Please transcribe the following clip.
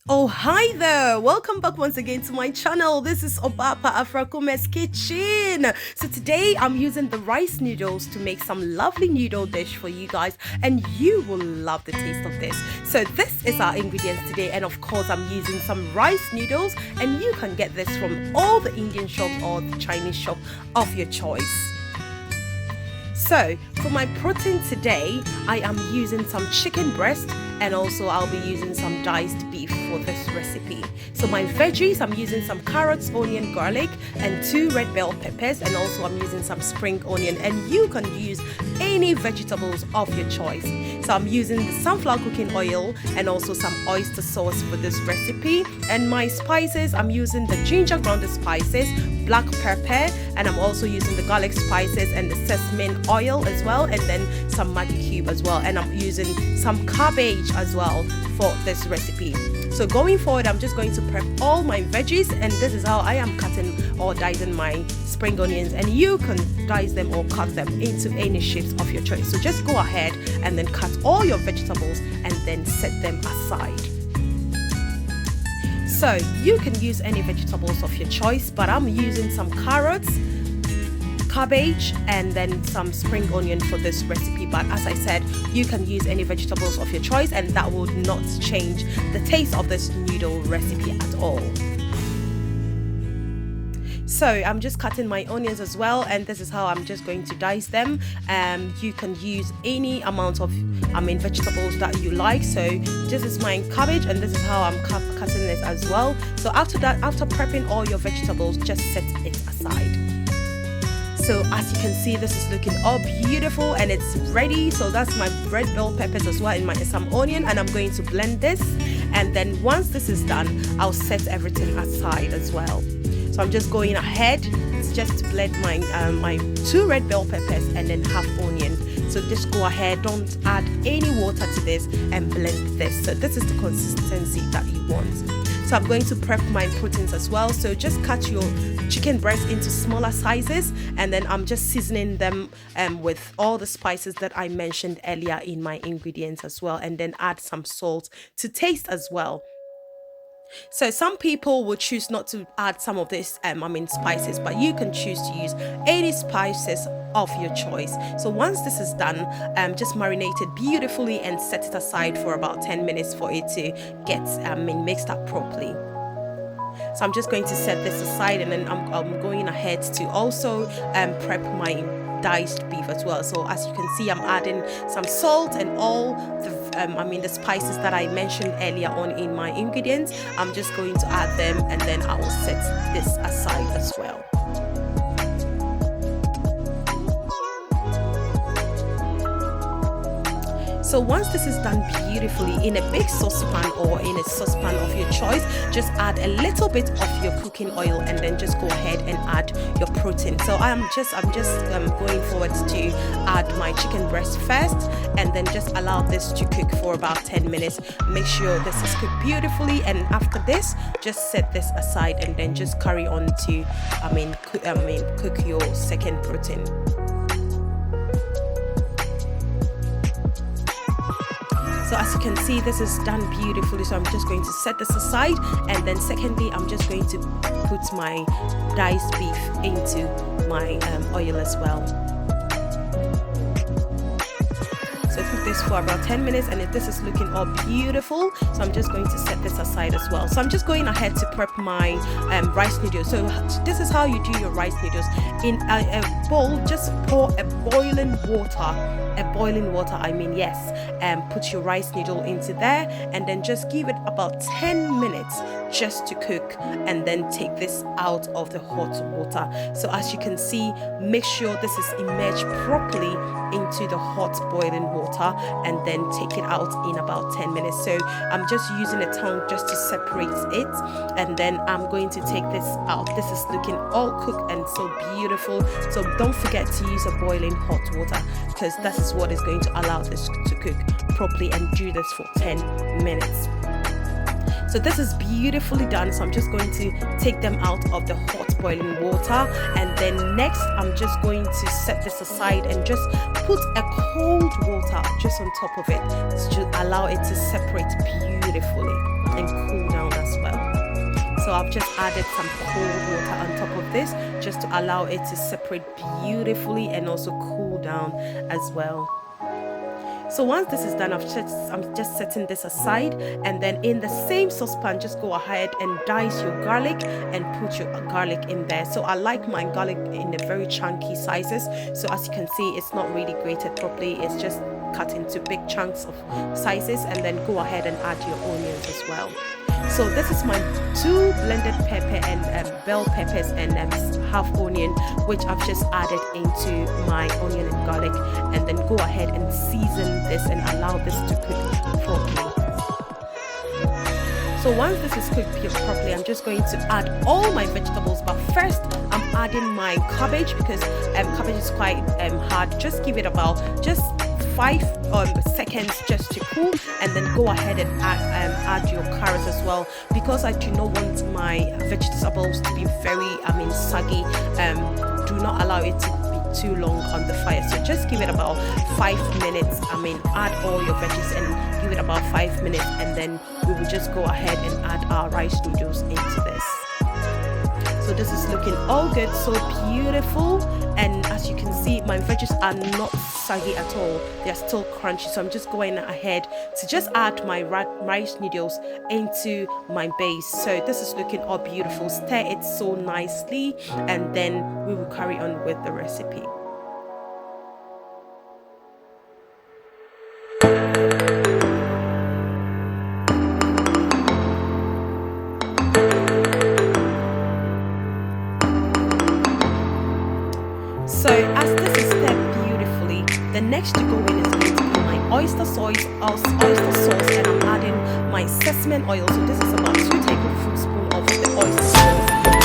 Oh, hi there! Welcome back once again to my channel. This is Obapa Afrakume's Kitchen. So today I'm using the rice noodles to make some lovely noodle dish for you guys, and you will love the taste of this. So this is our ingredients today, and of course I'm using some rice noodles, and you can get this from all the Indian shops or the Chinese shop of your choice. So for my protein today, I am using some chicken breast, and also I'll be using some diced beef for this recipe. So my veggies, I'm using some carrots, onion, garlic, and 2 red bell peppers, and also I'm using some spring onion, and you can use any vegetables of your choice. So I'm using the sunflower cooking oil and also some oyster sauce for this recipe. And my spices, I'm using the ginger grounded spices, black pepper, and I'm also using the garlic spices and the sesame oil as well, and then some Maggi cube as well, and I'm using some cabbage as well for this recipe. So going forward, I'm just going to prep all my veggies, and this is how I am cutting or dicing my spring onions, and you can dice them or cut them into any shapes of your choice. So just go ahead and then cut all your vegetables and then set them aside. So you can use any vegetables of your choice, but I'm using some carrots, cabbage, and then some spring onion for this recipe. But as I said, you can use any vegetables of your choice, and that would not change the taste of this noodle recipe at all. So I'm just cutting my onions as well, and this is how I'm just going to dice them. You can use any amount of vegetables that you like. So this is my cabbage, and this is how I'm cutting this as well. So after that, after prepping all your vegetables, just set it aside. So as you can see, this is looking all beautiful and it's ready. So that's my red bell peppers as well, and some onion, and I'm going to blend this. And then once this is done, I'll set everything aside as well. So I'm just going ahead. It's just to blend my 2 red bell peppers and then half onion. So just go ahead, don't add any water to this, and blend this. So this is the consistency that you want. So I'm going to prep my proteins as well. So just cut your chicken breast into smaller sizes, and then I'm just seasoning them with all the spices that I mentioned earlier in my ingredients as well, and then add some salt to taste as well. So some people will choose not to add some of this spices, but you can choose to use any spices of your choice. So once this is done, just marinate it beautifully and set it aside for about 10 minutes for it to get mixed up properly. So I'm just going to set this aside, and then I'm going ahead to also prep my diced beef as well. So as you can see, I'm adding some salt and all the spices that I mentioned earlier on in my ingredients. I'm just going to add them, and then I will set this aside as well. So once this is done beautifully in a big saucepan or in a saucepan of your choice, just add a little bit of your cooking oil, and then just go ahead and add your protein. So I'm just going forward to add my chicken breast first, and then just allow this to cook for about 10 minutes. Make sure this is cooked beautifully, and after this, just set this aside, and then just carry on to cook your second protein. So as you can see, this is done beautifully. So I'm just going to set this aside, and then secondly, I'm just going to put my diced beef into my oil as well. So cook this for about 10 minutes, and this is looking all beautiful. So I'm just going to set this aside as well. So I'm just going ahead to prep my rice noodles. So this is how you do your rice noodles. In a bowl, just pour a boiling water, put your rice noodle into there, and then just give it about 10 minutes just to cook, and then take this out of the hot water. So as you can see, make sure this is immersed properly into the hot boiling water, and then take it out in about 10 minutes. So I'm just using a tongue just to separate it, and then I'm going to take this out. This is looking all cooked and so beautiful. So don't forget to use a boiling hot water, because that is what is going to allow this to cook properly, and do this for 10 minutes. So this is beautifully done. So I'm just going to take them out of the hot boiling water, and then next I'm just going to set this aside and just put a cold water just on top of it to allow it to separate beautifully and cool down So I've just added some cold water on top of this just to allow it to separate beautifully and also cool down as well. So once this is done, I'm just setting this aside, and then in the same saucepan, just go ahead and dice your garlic and put your garlic in there. So I like my garlic in a very chunky sizes. So as you can see, it's not really grated properly. It's just cut into big chunks of sizes, and then go ahead and add your onions as well. So this is my 2 blended pepper and bell peppers and half onion, which I've just added into my onion and garlic, and then go ahead and season this and allow this to cook properly. So once this is cooked properly, I'm just going to add all my vegetables, but first I'm adding my cabbage because cabbage is quite hard. Just give it about 5 seconds just to cool, and then go ahead and add your carrots as well, because I do not want my vegetables to be very soggy. Do not allow it to be too long on the fire. So just give it about 5 minutes. Add all your veggies and give it about 5 minutes, and then we will just go ahead and add our rice noodles into this. So this is looking all good, so beautiful, and as you can see, my veggies are not soggy at all. They are still crunchy. So I'm just going ahead to just add my rice noodles into my base. So this is looking all beautiful. Stir it so nicely, and then we will carry on with the recipe. So as this is stirred beautifully, the next to go in is going to be my oyster sauce, and I'm adding my sesame oil. So this is about 2 tablespoons of the oyster sauce.